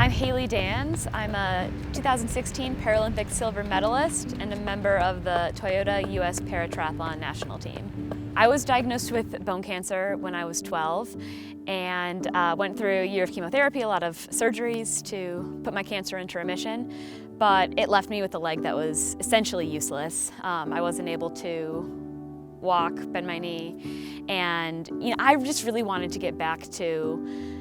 I'm Hailey Danz. I'm a 2016 Paralympic silver medalist and a member of the Toyota U.S. Paratriathlon National Team. I was diagnosed with bone cancer when I was 12 and went through a year of chemotherapy, a lot of surgeries to put my cancer into remission, but it left me with a leg that was essentially useless. I wasn't able to walk, bend my knee, and I just really wanted to get back to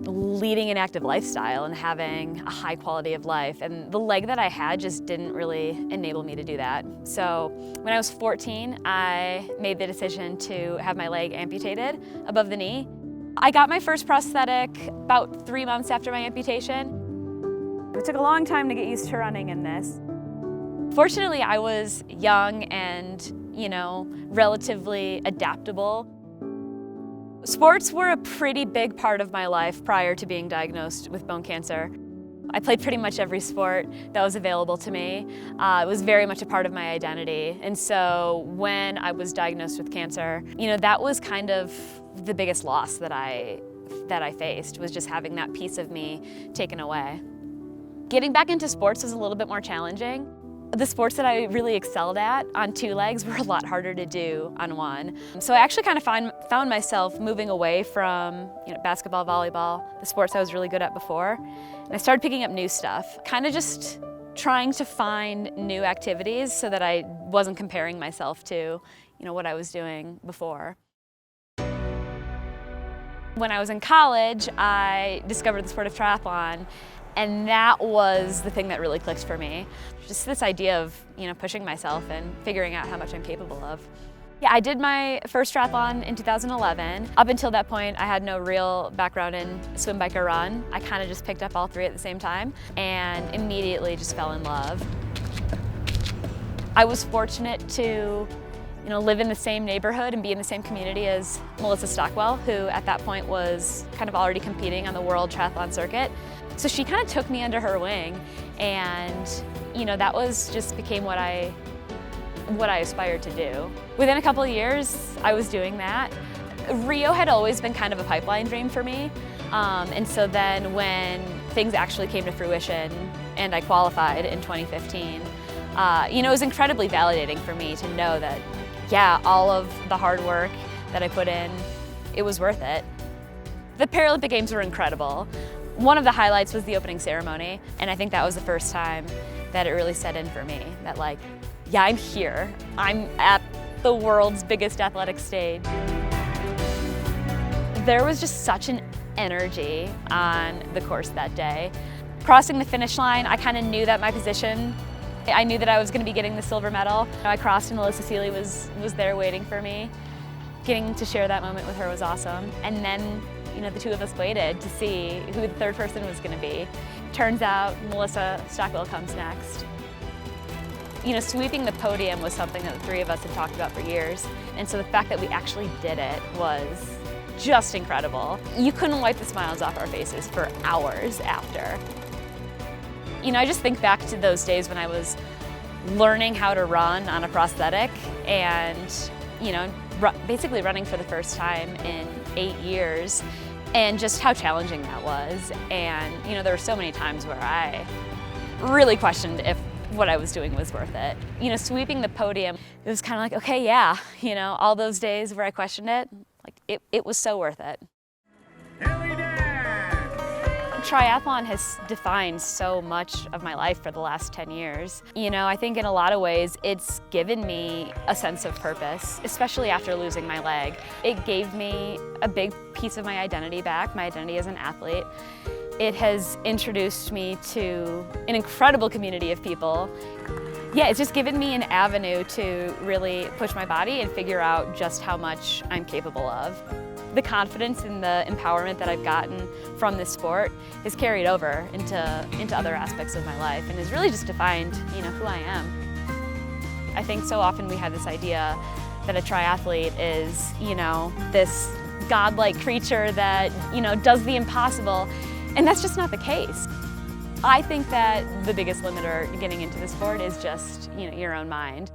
leading an active lifestyle and having a high quality of life, and the leg that I had just didn't really enable me to do that. So when I was 14, I made the decision to have my leg amputated above the knee. I got my first prosthetic about 3 months after my amputation. It took a long time to get used to running in this. Fortunately, I was young and, relatively adaptable. Sports were a pretty big part of my life prior to being diagnosed with bone cancer. I played pretty much every sport that was available to me. It was very much a part of my identity. And so when I was diagnosed with cancer, that was kind of the biggest loss that I faced, was just having that piece of me taken away. Getting back into sports was a little bit more challenging. The sports that I really excelled at on two legs were a lot harder to do on one. So I actually kind of found myself moving away from basketball, volleyball, the sports I was really good at before, and I started picking up new stuff, kind of just trying to find new activities so that I wasn't comparing myself to what I was doing before. When I was in college, I discovered the sport of triathlon, and that was the thing that really clicked for me. Just this idea of, pushing myself and figuring out how much I'm capable of. Yeah, I did my first triathlon in 2011. Up until that point, I had no real background in swim, bike, or run. I kind of just picked up all three at the same time and immediately just fell in love. I was fortunate to live in the same neighborhood and be in the same community as Melissa Stockwell, who at that point was kind of already competing on the world triathlon circuit. So she kind of took me under her wing, and that became what I aspired to do. Within a couple of years, I was doing that. Rio had always been kind of a pipeline dream for me, and so then when things actually came to fruition and I qualified in 2015, it was incredibly validating for me to know that, yeah, all of the hard work that I put in, it was worth it. The Paralympic Games were incredible. One of the highlights was the opening ceremony, and I think that was the first time that it really set in for me, that yeah, I'm here. I'm at the world's biggest athletic stage. There was just such an energy on the course that day. Crossing the finish line, I kind of knew that my position, I knew that I was going to be getting the silver medal. I crossed and Melissa Seely was there waiting for me. Getting to share that moment with her was awesome. And then the two of us waited to see who the third person was going to be. Turns out Melissa Stockwell comes next. Sweeping the podium was something that the three of us had talked about for years, and so the fact that we actually did it was just incredible. You couldn't wipe the smiles off our faces for hours after. I just think back to those days when I was learning how to run on a prosthetic and, basically running for the first time in 8 years, and just how challenging that was. And there were so many times where I really questioned if what I was doing was worth it. Sweeping the podium, it was kind of like, okay, yeah, all those days where I questioned it, it was so worth it. Hailey Danz! Triathlon has defined so much of my life for the last 10 years. I think in a lot of ways it's given me a sense of purpose, especially after losing my leg. It gave me a big piece of my identity back, my identity as an athlete. It has introduced me to an incredible community of people. Yeah, it's just given me an avenue to really push my body and figure out just how much I'm capable of. The confidence and the empowerment that I've gotten from this sport has carried over into other aspects of my life and has really just defined, who I am. I think so often we have this idea that a triathlete is, this godlike creature that, does the impossible, and that's just not the case. I think that the biggest limiter getting into the sport is just, your own mind.